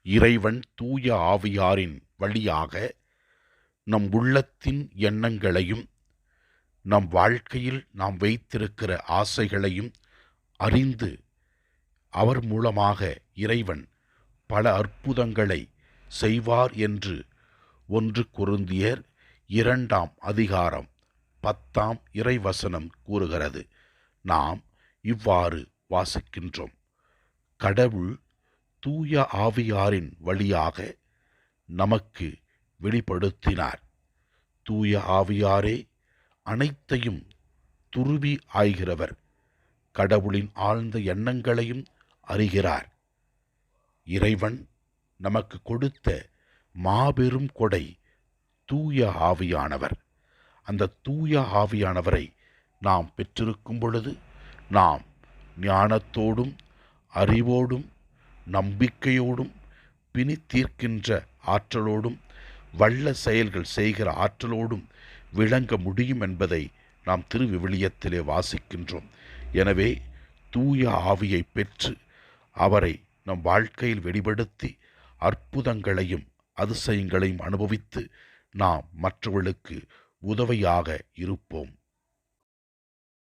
இறைவன் தூய ஆவியாரின் வழியாக நம் உள்ளத்தின் எண்ணங்களையும் நம் வாழ்க்கையில் நாம் வைத்திருக்கிற ஆசைகளையும் அறிந்து அவர் மூலமாக இறைவன் பல அற்புதங்களை செய்வார் என்று 1 கொரிந்தியர் 2ஆம் அதிகாரம் 10ஆம் இறைவசனம் கூறுகிறது. நாம் இவ்வாறு வாசிக்கின்றோம். கடவுள் தூய ஆவியாரின் வழியாக நமக்கு வெளிப்படுத்தினார். தூய ஆவியாரே அனைத்தையும் துருவி ஆய்கிறவர். கடவுளின் ஆழ்ந்த எண்ணங்களையும் அறிகிறார். இறைவன் நமக்கு கொடுத்த மாபெரும் கொடை தூய ஆவியானவர். அந்த தூய ஆவியானவரை நாம் பெற்றிருக்கும் பொழுது நாம் ஞானத்தோடும் அறிவோடும் நம்பிக்கையோடும் பிணி தீர்க்கின்ற ஆற்றலோடும் வல்ல செயல்கள் செய்கிற ஆற்றலோடும் விளங்க முடியும் என்பதை நாம் திருவிவிலியத்திலே வாசிக்கின்றோம். எனவே தூய ஆவியை பெற்று அவரை நம் வாழ்க்கையில் வெளிப்படுத்தி அற்புதங்களையும் அதிசயங்களையும் அனுபவித்து நாம் மற்றவர்களுக்கு உதவியாக இருப்போம்.